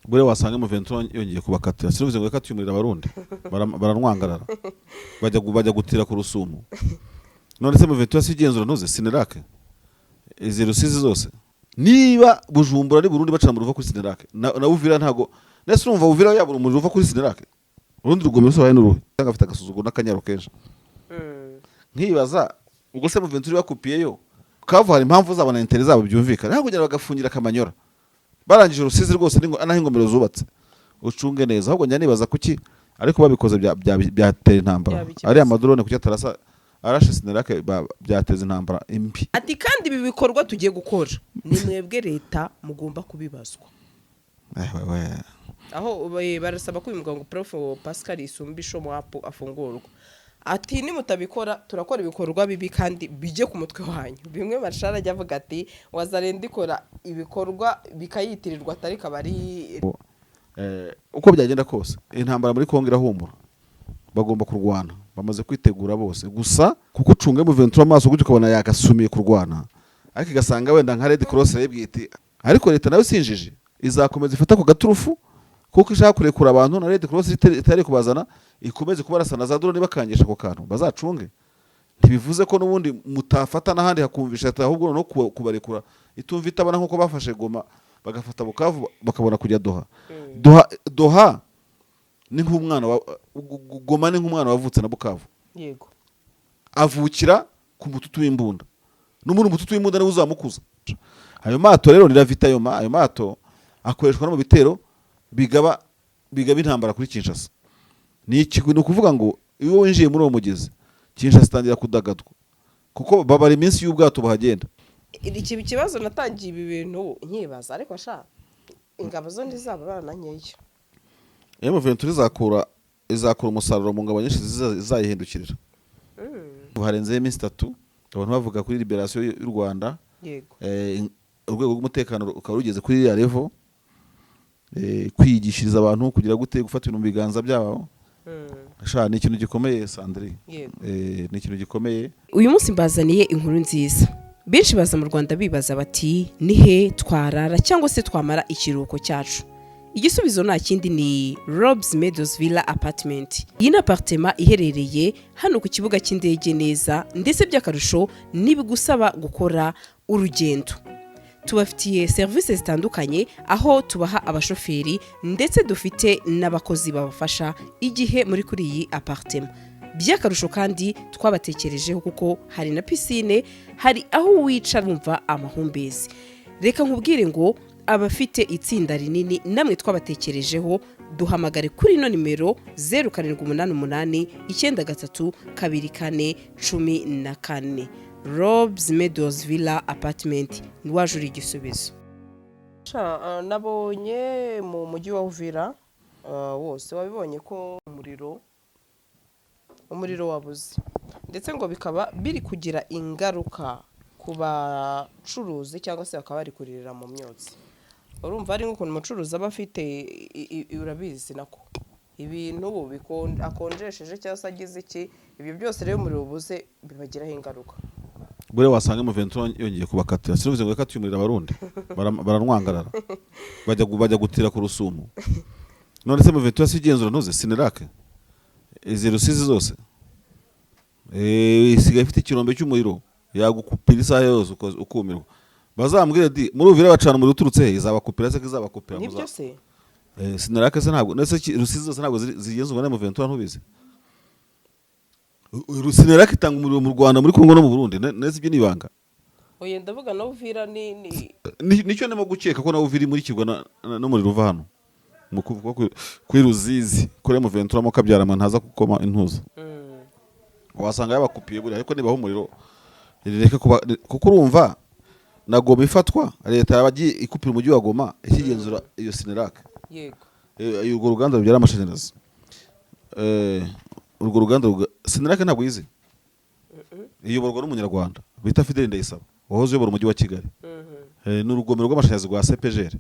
bure wasanga mu Ventura yongeye kubakatira siruvuze ngo yakatiye umurira abarundi baranwangarara bajya gutira ku Rusumo none se mu Ventura sigenzura ntuze Sinirake izi Rusizi zose niba Bujumbura ari Burundi bacana mu ruva kuri Sinirake na Uvira ntago nese urumva Uvira yabura umuriro uva kuri Sinirake urundi rugomero so n'uruhe cyangwa afite agasuzuguro n'akanyaro kenshi nkibaza ubwo se mu Ventura bakupiyeyo kavu hari impamvu zabona intere zabo byumvikana ntabwo kugira bagafungira Kamanyora barangije Rusizi rwose naho ingomero zubatse ucunge neza ahubwo njya nibaza kuki ariko babikoze byatera intambara ari amadrone kuki atarasa arashe Sinirake byateza intambara imbi ati kandi ibi bikorwa tugiye gukora ni mwebwe leta mugomba kubibazwa aho barasaba ko uyu muganga Prof Pascal Isumbisho mwapo afungurwa ati ni mutabikora turakora ibikorwa bibi kandi bijye ku mutwe wanyu bimwe Marshal ajya avuga ati wazarenda ikora ibikorwa bikayitirirwa atari kabari uko byagenda kose intambara muri Kongo irahumura bagomba kurwana bamaze kwitegura bose gusa kuko ucunge mu Ventura amaso gutyo ukabona yakasumiye kurwana ariko igasanga wenda nka Red Cross yibwite ariko leta nayo sinjije izakomeza ifata ku gaturufu kuko ishaka kurekura abantu na Red Cross itari kubazana ikomeze kubarasana za drone bakangisha ko kantu bazacunge ntibivuze ko nubundi mutafata n'ahandi hakumvisha ahubwo no kubarekura itumva itabana nkuko bafashe Goma bagafata Bukavu bakabona kujya Doha ni nk'umwana Goma ni nk'umwana wavutse na Bukavu yego avukira ku mututu w'imbunda n'umuntu mututu w'imbunda niwe uzamukuza ayo mato rero niravita ayo mato akoreshwa no mu bitero bigaba intambara kuri Kinshasa ni ukuvuga ngo iyo winjiye muri uwo mugezi Kinshasa itangira kudagadwa kuko babara iminsi y'ubwato bahagenda iki kibazo natangiye ibi bintu nkibaza ariko sha ingabo zo ndizaba barananyeye mu Ventura izakura umusaruro mu ngabo nyinshi zizayihindukirira harenze iminsi 3 abantu bavuga kuri liberation y'u Rwanda yego urwego rw'umutekano ukaba rugeze kuri ya level kwigishiriza abantu kugira gute gufata ibintu mu biganza byabo ni ikintu gikomeye Sandrine ni ikintu gikomeye uyu munsi mbazaniye inkuru nziza benshi baza mu Rwanda bibaza bati nihe twarara cyangwa se twamara ikiruhuko cyacu igisubizo nta kindi ni Rob's Meadows Villa Apartment iyi ni apartment iherereye hano ku kibuga cy'indege neza ndetse by'akarusho nibigusaba gukora urugendo tubafitiye service zitandukanye aho tubaha abashoferi ndetse dufite n'abakozi babafasha igihe muri kuri iyi apartment by'akarusho kandi twabatekerejeho kuko hari na piscine hari aho wicara wumva amahumbezi reka nkubwire ngo abafite itsinda rinini namwe twabatekerejeho duhamagare kuri ino nimero 0788 93 24 14 Rob's Meadows Villa Apartment niwajura igisubizo nabonye mu mujyi wa Uvira wose wabibonye ko umuriro wabuze ndetse ngo bikaba biri kugira ingaruka ku bacuruzi cyangwa se bakaba bari kuririra mu myotsi urumva ari nk'ukuntu umucuruzi aba afite urabizi nako ibintu akonjesheje cyangwa se agize iki ibyo byose rero umuriro ubuze bibagiraho ingaruka bure wasanga mu Ventura yongeye kubakatira siruvuze ngo yakatiye umurira abarundi baranwangarara bajya gutira ku Rusumo none se mu Ventura sigenzura ntuze Sinirake izi Rusizi zose isigaye ifite ikirombe cy'umuriro yagukupira isaha yose ukumirwa bazambwire di muri Uvira bacana umuriro uturutse he izabakupira se izabakupira nibyo se Sinirake se ntabwo nese Rusizi zose ntabwo zigenzurwa na mu Ventura ntubizi Sinirake itanga umuriro mu Rwanda muri Kongo no mu Burundi nese ibyo nibanga oye ndavuga na Uvira nicyo ndimo gukeka ko na Uvira muri kirwa n'umuriro uva hano mu kuvuga kuri Ruzizi kuri mu Ventura mo kabyarama ntaza gukoma intuza wasanga yabakupiye buri ariko nibaho umuriro reka kuko urumva na Goma ifatwa leta yabagiye ikupira umujyi wa Goma ikigenzura iyo Sinirake yego urwo ruganda rubyara amashanyarazi urwo ruganda Sinirake ntabwo yize iyoborwa n'umunyarwanda bita Fidel Ndayisaba wahoze uyobora umujyi wa Kigali n'urugomero rw'amashanyarazi rwa CPGR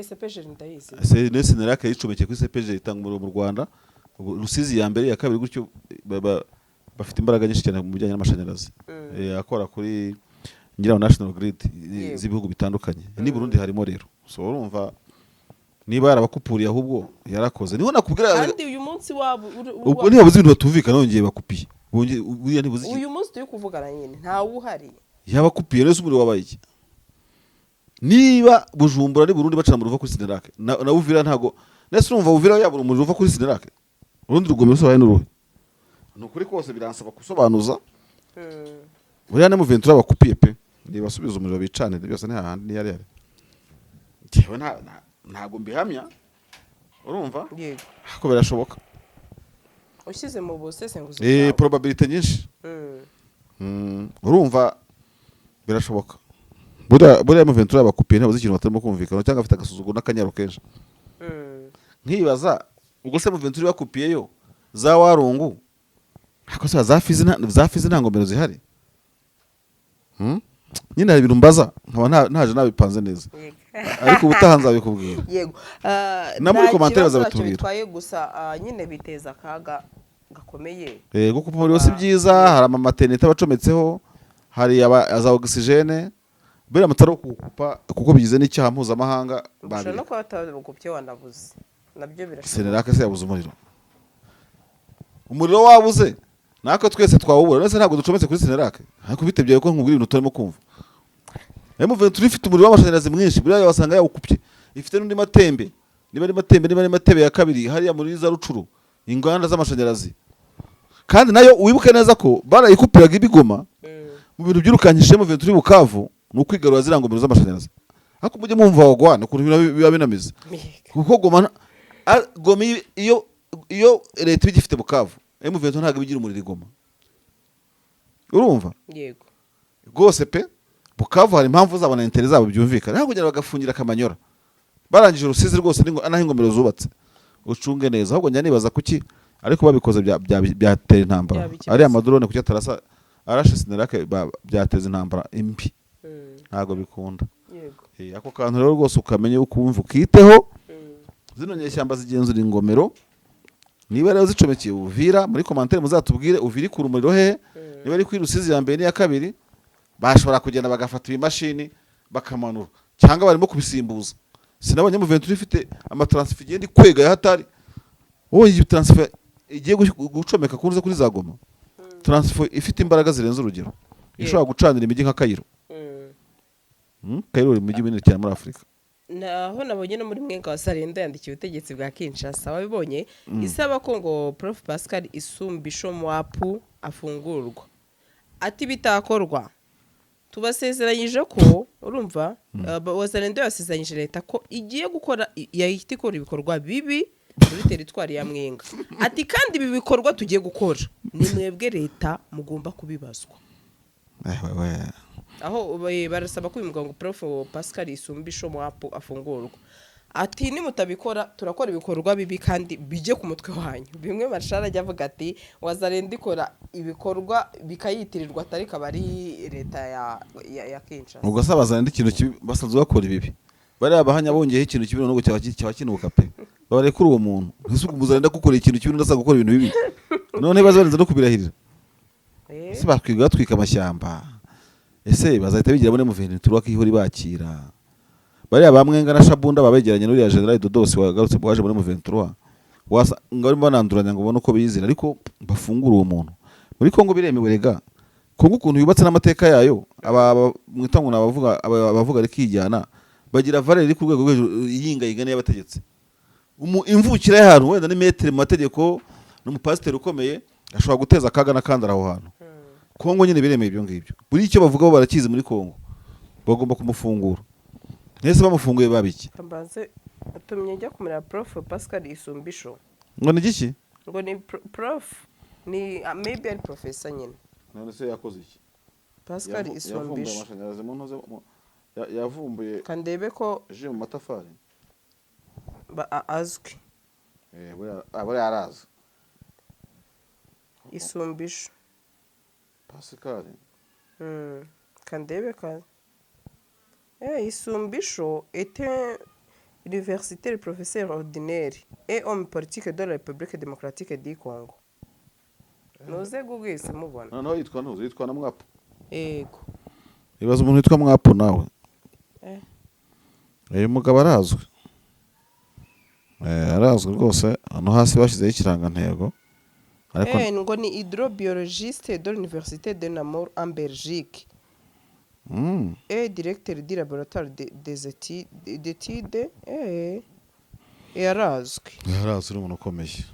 CPGR ndayizi Sinirake yicomekeye kuri CPGR itanga umuriro mu Rwanda Rusizi ya mbere ya kabiri gutyo bafite imbaraga nyinshi cyane mu bijyanye n'amashanyarazi akora kuri National Grid z'ibihugu bitandukanye ni Burundi harimo rero so urumva niba yarabakupuriye ahubwo yarakoze niho nakubwira kandi uyu munsi wabo ubwo ntibabuze ibintu batumvikana nongeye bakupiye buriya ntibuze uyu munsi turi kuvugana nyine ntawe uhari yabakupiye nese umuriro wabaye iki niba Bujumbura ari Burundi bacana umuriro uva kuri Sinarake na Uvira ntago nese urumva Uvira yabura umuriro uva kuri Sinarake urundi rugomero rusobaye n'uruhe nukuri kose biransaba gusobanuza buriya ne mu Ventura bakupiye pe nibasubiza umuriro bicanire byose ntihahandi niyari yari jewe ntago mbihamya urumva yego ko birashoboka ushyize mu busesenguzi probability nyinshi urumva birashoboka buriya mu Ventura bakupiye ntabuze ikintu batarimo kumvikana cyangwa afite agasuzuguro n'akanyaro kenshi nkibaza ubwo se mu Ventura bakupiyeyo za Warungu ako se za Fizi nta ngomero zihari nyine hari ibintu mbaza nkaba ntaje nabipanze neza ariko ubutaha nzabikubwira yego na muri commentaire bazabitubwira bitwaye gusa nyine biteza akaga gakomeye gukupa umuriro si byiza hari amamaternite abacometseho hari za oxygene bera mutaro kukupa kuko bigize n'icyaha mpuzamahanga babiri no kwa batagupye wanavuze nabyo birashoboka Sinarake se yabuze umuriro wabuze nako twese twawubura nese ntabwo ducometse kuri Sinarake ariko bitebye ko nkubwira ibintu turimo kumva Ventura ifite umuriro w'amashanyarazi mwinshi buriya wasanga yawukupye ifite n'undi matembe niba ari matebe ya kabiri hariya muri za Rucuru inganda z'amashanyarazi kandi nayo wibuke neza ko barayikupiraga ibigoma mu bintu byirukanyije Ventura Bukavu nukwigarura zirangomero z'amashanyarazi ariko mujye mumva wagwana ukuntu biba binamize kuko goma iyo leta igifite Bukavu Ventura ntabwo bigira umuriro igoma urumva yego rwose pe Bukavu hari impamvu zabo na interi zabo byumvikana ntabwo kugira bagafungira Kamanyora barangije Rusizi rwose naho ingomero zubatse ucunge neza ahubwo njya nibaza kuki ariko babikoze byatera intambara ari amadrone kuki atarasa arashe Sinarake byateza intambara imbi ntabwo bikunda yego ako kantu rero rwose ukamenye ukumva ukiteho zino nyeshyamba zigenzura ingomero niba rero zicomekeye Uvira muri commentaire muzatubwire Uvira ikura umuriro hehe niba ari kuri Rusizi ya mbere n'iya kabiri bashobora kugenda bagafata imashini bakamanura cyangwa barimo kubisimbuza sinabonye mu Ventura ifite amatransfer igenda kwega ya hatari wowe iyi transfer igiye gucomeka kuruza kuri za Goma transfer ifite imbaraga zirenze urugero ishobora gucanira imijyi nka Cairo Cairo uri mujyi minini cyane muri Afrika naho nabonye no muri mwenga wa Sarenda yandikiye ubutegetsi bwa Kinshasa wabibonye isaba ko ngo Prof Pascal Isumbisho Mwapu afungurwa ati bitakorwa tubasezeranyije ko urumva Wazalendo yasezeranyije leta ko igiye gukora yahita ikora ibikorwa bibi muri teritwari ya Mwenga ati kandi ibi bikorwa tugiye gukora ni mwebwe leta mugomba kubibazwa aho barasaba ko uyu mugabo Prof Pascal Isumbisho Mwapu afungurwa ati nimutabikora turakora ibikorwa bibi kandi bijye ku mutwe wanyu bimwe Marshal ajya avuga ati Wazalendo ikora ibikorwa bikayitirirwa atari kabari leta ya Kinshasa ubwo sabazana ikintu basanzwe bakora ibibi bari abahanya bongeyeho ikintu kibi no cyaba kinuka pe babarekura uwo muntu ntisuku Muzalendo gukora ikintu kibi ndasa gukora ibintu bibi none bazabanza no kubirahirira ese bakwiga twika amashyamba ese bazahita bigira muri Ventura akihuri bakira bari abamwenga na Shabunda babegeranye n'uriya General Dodos wagarutse bwaje muri Ventura ngari bananduranya ngo ubone uko bizira ariko bafungura uwo muntu muri Kongo biremewe rega Kongo ukuntu yubatse n'amateka yayo mwitango abavuga rikijyana bagira valeur ku rwego yingayigane y'abategetse imvukira y'ahantu wenda ni metre mu mategeko n'umupasiteri ukomeye ashobora guteza akaga n'akandara aho hantu Kongo nyine biremeye ibyo ngibyo buri icyo bavuga bo barakizi muri Kongo bagomba kumufungura nese bamufunguye babiki kambanze atumye njya kumera Prof Pascal Isumbisho ngo ni giki ngo ni prof ni maybe ari professor nyine none se yakoze iki Pascal Isumbisho amashanyarazi mu ntoze yavumbuye kandebe ko je mu matafari azwi abari araza Isumbisho Pascal kandebe ka Isumbisho était universitaire professeur ordinaire et homme politique de la République démocratique du Congo. Noze gugwise mubona. No yitwa na Mwapu. Yego. Ibaza umuntu yitwa Mwapu nawe. Uyu mugabo arazwe. arazwi rwose hano hasi bashyizeho ikirangantego ariko ngo ni hydrobiologiste de l'université de Namur en Belgique et directeur du laboratoire des études yarazwi uri umuntu ukomeye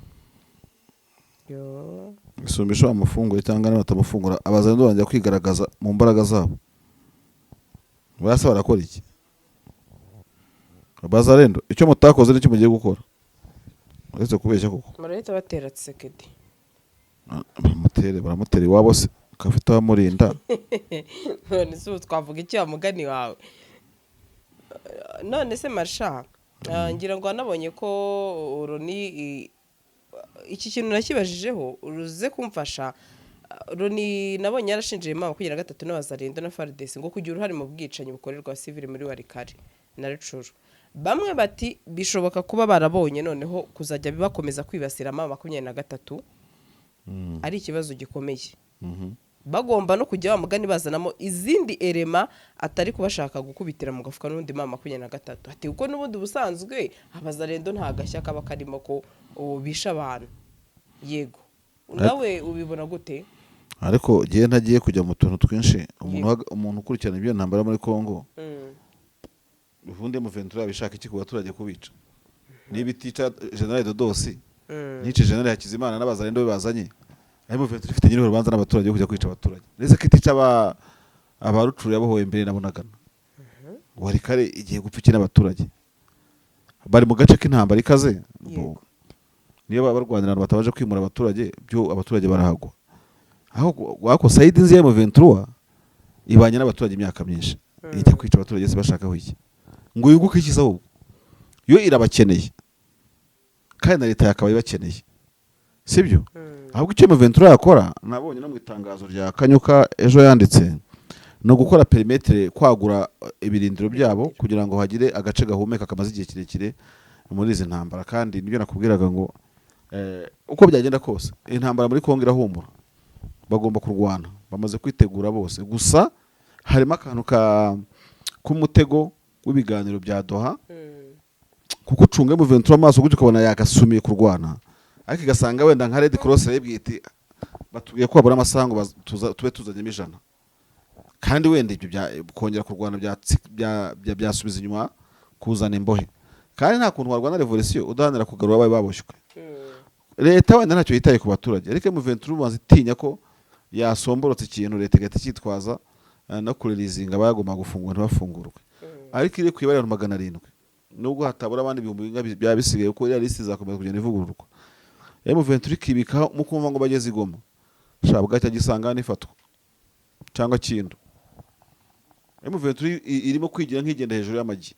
isumbisha amafunguro cyangwa n'abatamufungura abazandu bajya kwigaragaza mu mbaraga zabo basa barakora iki bazarendo icyo mutakoze n'icyo mugiye gukora uretse kubeshya koko marahita batera Tshisekedi baramutera iwabo se kafite abamurinda none se twavuga iki wa mugani wawe none se Marsha ngira ngo wanabonye ko Roni iki kintu nakibajijeho uruze kumfasha Roni nabonye yarashinjiye mama kugira gatatu n'abazarendo na FARDC ngo kugira uruhare mu bwicanyi bukorerwa civil muri Warikare na Rucuru bamwe bati bishoboka kuba barabonye noneho kuzajya bibakomeza kwibasira mama 23 ari ikibazo gikomeye bagomba no kujya bamugani bazanamo izindi erema atari kubashaka gukubitira mu gafuka n'undi mama 23 ati uko n'ubundi busanzwe abazarendo nta gashya kaba karimo ko bisha abantu yego nawe ubibona gute ariko giye ntagiye kujya mu tuntu twinshi umuntu ukurikirana ibyo ntambara muri Kongo ubundi mu Ventura bishaka iki ku baturage kubica nibitica General Dodosi nice General Hakizimana n'abazarendo bazanye arimo Ventura ifite nyine urubanza n'abaturage yo kujya kwica abaturage nese kitica abarucuru yabohoye imbere nabonagana Warikare igiye gupfukira abaturage bari mu gace k'intambara ikaze niyo barwanira batabaje kwimura abaturage byo abaturage barahagwa aho wako Said nzi ya Ventura ibanye n'abaturage imyaka myinshi ijya kwica abaturage se bashakaho iki ngo yunguke iki saho yo irabakeneye kandi na leta yakabaye bakeneye sibyo ahubwo icyo Ventura yakora nabonye no mu itangazo rya Kanyuka ejo yanditse no gukora perimetre kwagura ibirindiro byabo kugira ngo hagire agace gahumeka kamaze igihe kirekire muri izi ntambara kandi nibyo nakubwiraga ngo uko byagenda kose intambara muri Kongo irahumura bagomba kurwana bamaze kwitegura bose gusa harimo akantu k'umutego w'ibiganiro bya Doha kuko ucunge mu Ventura amaso gutyo ukabona yakasumiye kurwana ariko igasanga wenda nka Red Cross yabwite batubwiye ko babura amasaha ngo tube tuzanye 100 kandi wenda ibyo kongera kurwana byasubiza inyuma kuzana imbohe kandi nta kuntu warwana revolution udahanira kugarura abaye baboshywe leta wenda ntacyo yitaye ku baturage ariko mu Ventura ubanza itinya ko yasomborotse ikintu leta igahita cyitwaza no kurelizinga bagomba gufungura ntibafungurwe ariko iri kwibara 700 nubwo hatabura abandi ibihumbi bya bisigaye uko iriya liste izakomeza kugenda ivugururwa mu Ventura ikibika mu kumva ngo bageze igoma shabwa cyagisanga nifatwa cyangwa kintu mu Ventura irimo kwigira nk'igenda hejuru y'amagi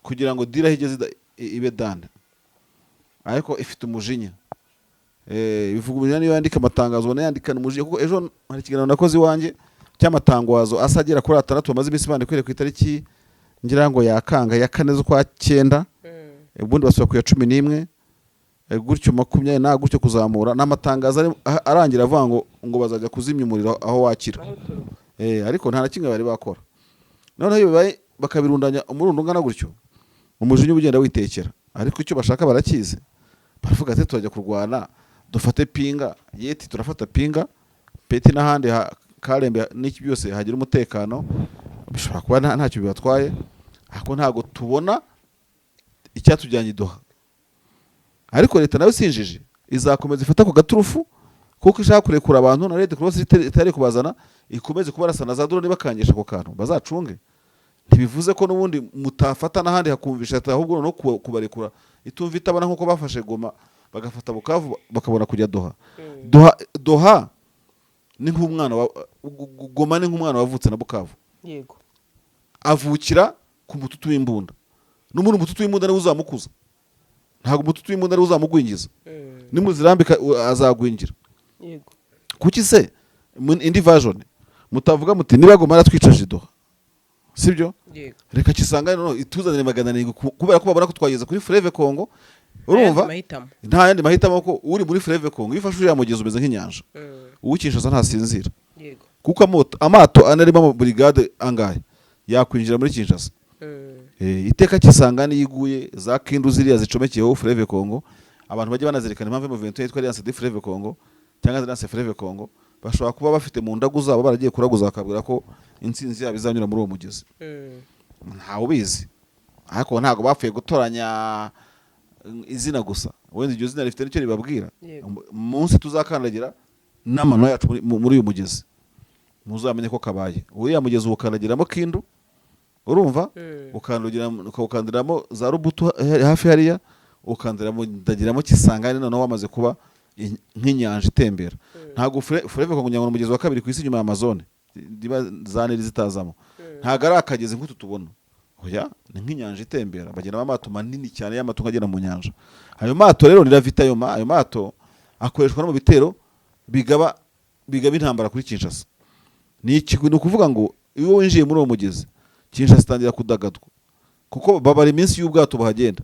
kugira ngo dira higeze ibe danda ariko ifite umujinya bivuga umujinya niyo yandika amatangazo ubona yandikana umujinya kuko ejo hari ikiganiro nakoze iwanjye cy'amatangazo asagera kuri 6 bamaze iminsi bande kwere ku itariki ngira ngo yakanga ya 4 z'ukwa 9 ubundi basubira ku ya 11 gutyo 20 na gutyo kuzamura n'amatangazo arangira avuga ngo bazajya kuzimya umuriro aho wakira ariko nta nakimwe bari bakora noneho iyo bibaye bakabirundanya umurundo ungana gutyo umujinya ugenda witekera ariko icyo bashaka barakize baravuga ati turajya kurwana dufate pinga yeti turafata pinga peti n'ahandi Karembe n'iki byose hagira umutekano bishobora kuba ntacyo bibatwaye ariko ntago tubona icyatujyanye Doha ariko leta nawe sinjije izakomeza ifata ku gaturufu kuko ishaka kurekura abantu na Red Cross itari kubazana ikomeze kubarasana za drone bakangisha ko kantu bazacunge ntibivuze ko nubundi mutafata n'ahandi hakumvisha ahubwo no kubarekura itumva itabana nkuko bafashe Goma bagafata Bukavu bakabona kujya Doha ni nk'umwana Goma ni nk'umwana wavutse na Bukavu yego avukira ku mututu w'imbunda n'umuntu mututu w'imbunda ari uzamukuza ntago mututu w'imbunda ari uzamugwingiza nimuzirambika azagwingira yego kuki se indi version mutavuga muti niba Goma aratwicaje Doha sibyo reka kisanga no ituzanire 700 kubera ko babona ko twageze kuri Fleuve Congo urumva nta yandi mahitamo ko uri muri Fleuve Congo ifashe ya mugezi umeze nk'inyanja uwukishaza ntasinzira kuko amato anarimo mu brigade angahe yakwinjira muri Kinshasa iteka kisangani yiguye za kindu ziriya zicomekeyeho Fleuve Congo, abantu bajya banazirikana impamvu M23 yitwa Alliance de Fleuve Congo cyangwa Alliance Fleuve Congo, bashobora kuba bafite mu ndagu zabo baragiye kuraguza bakabwira ko intsinzi yabo izanyura muri uwo mugezi. Ntawe ubizi, ariko ntago bapfuye gutoranya izina gusa, wenda iryo zina rifite nicyo ribabwira. Munsi tuzakandagira n'amano yacu muri uyu mugezi, muzamenye ko kabaye uriya mugezi ukandagiramo kindu, urumva, ukandiramo za rubuto hafi hariya, ukandagiramo kisangani, noneho wamaze kuba nk'inyanja itembera. Ntago Fleuve Congo nyangwa umugezi wa kabiri ku isi nyuma ya Amazon, za Nili zitazamo, ntago ari akagezi nk'utu tubona. Oya, ni nk'inyanja itembera, bagenda amato manini cyane y'amatungo agenda mu nyanja. Ayo mato rero niravita, ayo mato akoreshwa no mu bitero bigaba intambara kuri Kinshasa. Ni ukuvuga ngo iyo winjiye muri uwo mugezi Kinshasa itangira kudagadwa, kuko babara iminsi y'ubwato bahagenda,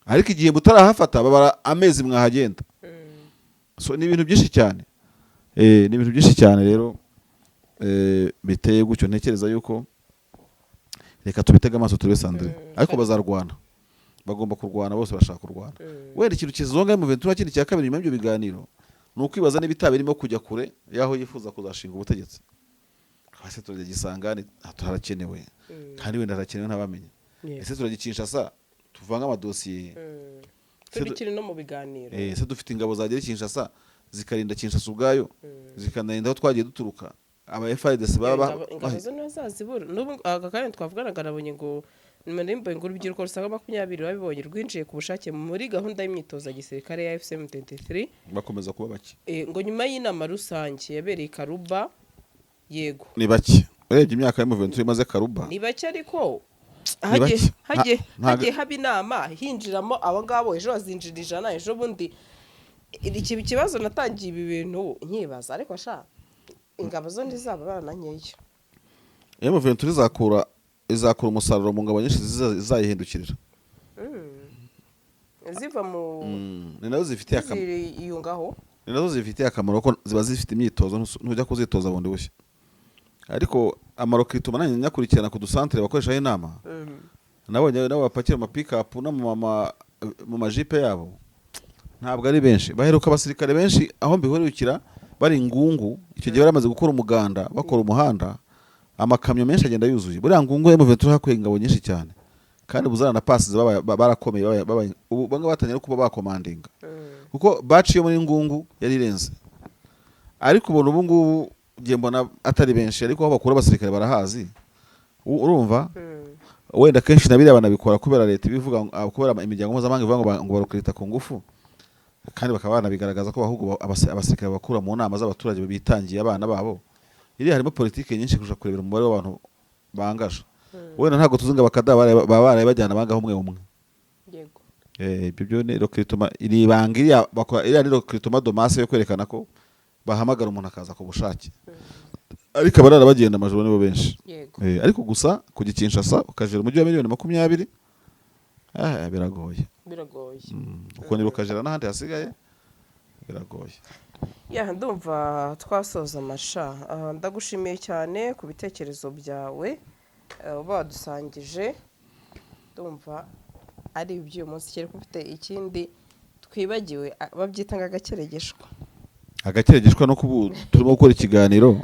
ariko igihe mutarahafata babara amezi mwahagenda. So ni ibintu byinshi cyane, ni ibintu byinshi cyane rero biteye gutyo. Ntekereza yuko reka tubitega amaso turebe Sandrine, ariko bazarwana, bagomba kurwana, bose bashaka kurwana. Wenda ikintu kizonga M23 kindi cya kabiri nyuma y'ibyo biganiro ni ukwibaza niba itabirimo kujya kure yaho yifuza kuzashinga ubutegetsi. Hasi turajya Gisangani harakenewe, kandi wenda harakenewe ntabamenye. Ese turajya Kinshasa tuvanga amadosiye, tubikiri no mu biganiro. Ese dufite ingabo zagera Kinshasa zikarinda Kinshasa ubwayo, zikanarinda aho twagiye duturuka. Aba FARDC baba ingabo zo nazazibura. N'ubu aka kandi twavuganaga nabonye ngo nimba ngo urubyiruko rusaga 20 babibonye rwinjiye ku bushake muri gahunda y'imyitozo ya gisirikare ya FCM 23, bakomeza kuba bake. Ngo nyuma y'inama rusange yabereye Karuba, yego ni bake. Urebye imyaka y'M23 imaze Karuba ni bake, ariko hagiye haba inama hinjiramo abo ngabo, ejo bazinjira 100, ejo bundi ikibazo natangiye ibi bintu nkibaza, ariko sha ingabo zo ndizaba barananyeyo. M23 izakura umusaruro mu ngabo nyinshi zizayihindukirira. Ziva mu ni nazo zifitiye akamaro, iyungaho ni nazo zifitiye akamaro ko ziba zifite imyitozo ntujya kuzitoza bundi bushya. Ariko amarokrituma nanye nyakurikirana ku dusantere bakoresha inama, nabonye nabo bapakira ama pick up no mu majipe yabo, ntabwo ari benshi. Baheruka abasirikare benshi aho mbihurukira bari Ngungu, icyo gihe baramaze gukora umuganda, bakora umuhanda, amakamyo menshi agenda yuzuye. Buriya Ngungu M23 hakuye ingabo nyinshi cyane, kandi buzana na passes barakomeye, ubu banga batangira kuba bakomandinga, kuko baciye muri Ngungu yari irenze. Ariko ubona ubu ngubu ngiye mbona atari benshi, ariko aho bakura abasirikare barahazi, urumva. Wenda kenshi nabiri abanabikora kubera leta ibivuga, kubera imiryango mpuzamahanga ivuga ngo barukrita ku ngufu, kandi bakaba banabigaragaza ko ahubwo abasirikare bakura mu nama z'abaturage bitangiye abana babo. Iri harimo politike nyinshi kurusha kurebera umubare w'abantu bangaje. Wenda ntago tuzinga bakada bajyana bangaho umwe. Yego. Ibyo byo ni recruitment, iri bangiriya bakora, iri ni recruitment de masse yo kwerekana ko bahamagara umuntu akaza ku bushake. Ariko abarara bagenda amajoro nibo benshi. Ariko gusa ku Kinshasa ukajera umujyi wa 20,020 biragoye. Uko ni ukajera n'ahandi hasigaye biragoye. Ndumva twasoza amasha. Ndagushimiye cyane ku bitekerezo byawe badusangije. Ndumva ari iby'uyu munsi, cyari ufite ikindi twibagiwe babyitanga agakeregeshwa no kubu turimo gukora ikiganiro.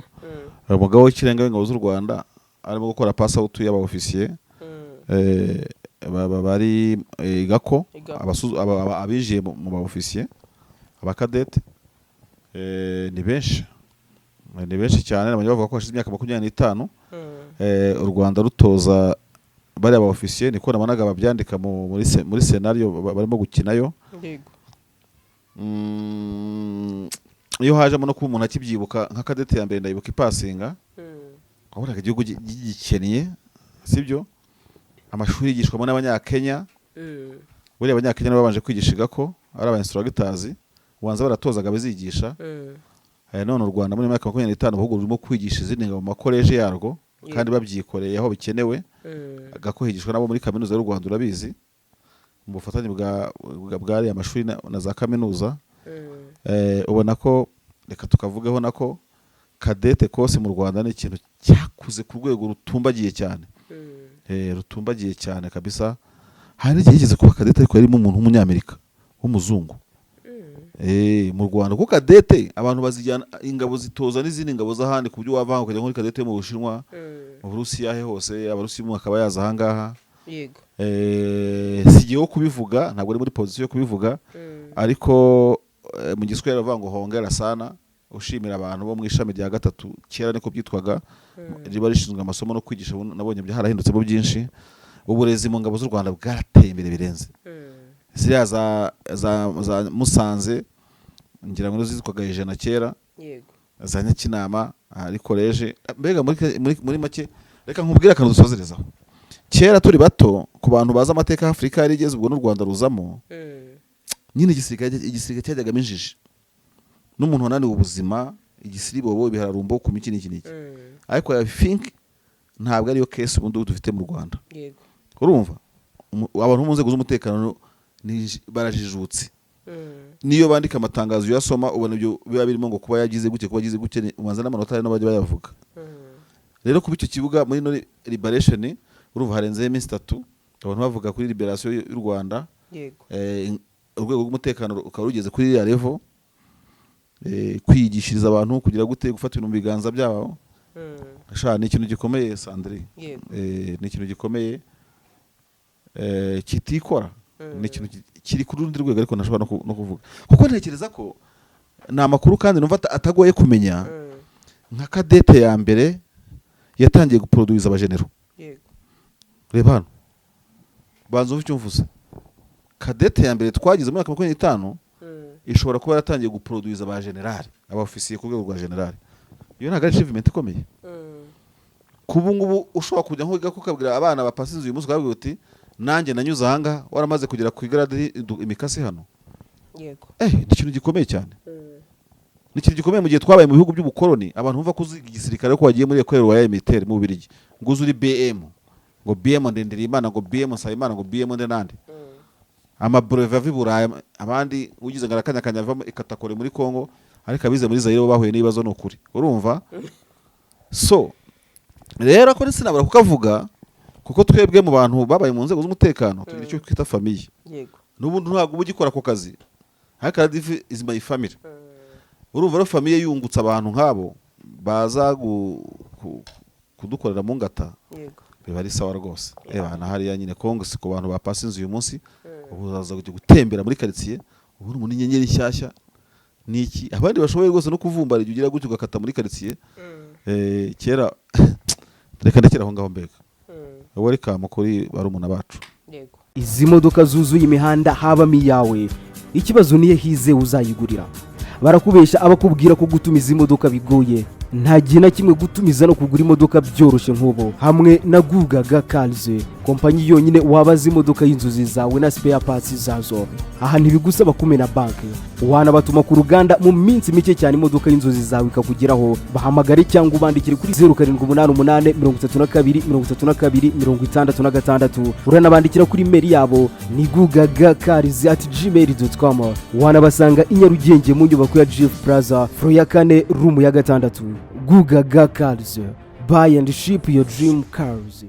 Umugabo w'ikirenga w'ingabo z'u Rwanda arimo gukora pass out y'aba officier bari Gako, abijiye mu ba officier, abakadete, ni benshi cyane. Nabanye bavuga ko hashize imyaka 25 u Rwanda rutoza bari aba officier, niko nabanaga babyandika muri scenario barimo gukinayo. Iyo hajemo no kuba umuntu akibyibuka nka kadete ya mbere ndayibuka ipasinga, wabonaga igihugu gikennye, sibyo? Amashuri yigishwamo n'abanyakenya, buriya abanyakenya babanje kwigishiga ko ari aba instructors, ubanza baratozaga bazigisha. None u Rwanda muri myaka 25 ahubwo rurimo kwigisha izindi ngabo mu makoleje yarwo, kandi babyikoreye aho bikenewe. Gako higishwa nabo muri kaminuza y'u Rwanda, urabizi, mu bufatanye bwari amashuri na za kaminuza. Ubona ko reka tukavugeho nako kadete kose mu Rwanda ni ikintu cyakuze ku rwego rutumbagiye cyane. rutumbagiye cyane kabisa. Hari n'igihe yigeze kuba Cadette ariko yarimo umuntu w'umunyamerika w'umuzungu mu Rwanda, kuko Cadette abantu bazijyana ingabo zitoza n'izindi ngabo z'ahandi ku buryo wavanga ukajya muri Cadette mu Bushinwa mu Burusiya hose, Abarusiya akaba yaza ahangaha. Yego. Sigiyeho kubivuga, ntabwo ari muri position yo kubivuga, ariko mu Giswahili bavuga ngo hongera sana, ushimira abantu bo mu ishami rya gatatu, kera niko byitwaga, riba rishinzwe amasomo no kwigisha. Nabonye byarahindutsemo byinshi, uburezi mu ngabo z'u Rwanda bwarateye imbere birenze. Ziriya za Musanze ngira ngo zitwaga ijana kera, za Nyakinama ari college, mbega muri make. Reka nkubwire akantu dusozerezaho. Kera turi bato, ku bantu baza amateka y'Afrika yari igeze ubwo n'u Rwanda ruzamo, nyine igisirikare cyajyagamo injiji n'umuntu wananiwe ubuzima, igisiribobo, ibihararumbo ku miki n'iki. Ariko I think ntabwo ariyo case ubundi dufite mu Rwanda. Urumva abantu mu nzego z'umutekano barajijutse, niyo bandika amatangazo yasoma ubona ibyo biba birimo ngo kuba yagize gutya, kuba yagize gutya, umanza n'amanota ari no bajya bayavuga. Rero kuba icyo kibuga muri no liberation, urumva harenzeho iminsi 3 abantu bavuga kuri liberation y'u Rwanda. Urwego rw'umutekano ukaba rugeze kuri ya level, kwigishiriza abantu kugira gute gufata ibintu mu biganza byabo. Ni ikintu gikomeye Sandrine, ni ikintu gikomeye kitikora, ni ikintu kiri ku rundi rwego ariko ntashobora no kuvuga, kuko ntekereza ko ni amakuru kandi numva atagoye kumenya. Nka Cadette ya mbere yatangiye guproduce abagenero. Reba hano banzo icyo mvuze, Cadette ya mbere twagize mu mwaka 25 ishobora kuba yaratangiye guproduce abagenerali, abofisiye ku rwego rwa generali. Iyo ntago ari achievement ikomeye. Kubu ngubu ushobora kujya nko ukabwira abana bapasinze uyu munsi ukabwira uti nanjye nanyuze ahanga waramaze kugera ku igrade imikasi hano. Yego. Ni ikintu gikomeye cyane. Ni ikintu gikomeye mu gihe twabaye mu bihugu by'ubukoloni, abantu bumva kuziga igisirikare ko wagiye muri école royale militaire mu Bubiligi, ngo uzuri BM, ngo BM Ndendirimana, ngo BM Nsabimana, ngo BM Ndenande. Amabreve avibura abandi ugize ngarakanya kanyavamo ikatakore muri Kongo, ariko abize muri Zaire bo bahuye n'ibibazo n'ukuri. Urumva? So rero ko sinabura kukavuga, kuko twebwe mu bantu babaye mu nzego z'umutekano tugira icyo twita famille. Yego. N'ubundi ntabwo ubugikora ko kazi. Hakadifi is my family. Urumva ro famille yungutse abantu nkabo baza kudukorera mu ngata. Yego. Biba ari sawa rwose. Ebana hariya nyine Kongo siko bantu bapasinze uyu munsi, ubuzaza gutembera muri quartier, ubu mu nyenyeri nshyashya niki abandi bashoboye rwose no kuvumbara ibyo ugira gutyo ugakata muri quartier. Kera reka ndekera aho ngaho mbega. Welcome kuri barumuna bacu. Yego. Izi modoka zuzuye imihanda habamo iyawe, ikibazo niye hize uzayigurira. Barakubesha abakubwira ko gutumiza imodoka bigoye. Nta gihe na kimwe gutumiza no kugura imodoka byoroshye nk'ubo. Hamwe na Gugaga Cars, kompanyi yonyine wabaza imodoka y'inzozi zawe na spare parts zazo. Aha ntibigusaba kumena banki, wanabatuma ku ruganda mu minsi mike cyane imodoka y'inzozi zawe ikakugeraho. Bahamagare cyangwa ubandikire kuri 0788 uranabandikira kuri mail yabo ni gugagacars@gmail.com. Wanabasanga i Nyarugenge mu nyubako ya Jeff Plaza floor ya 4 room ya 6. Gugaga Cars, buy and ship your dream cars.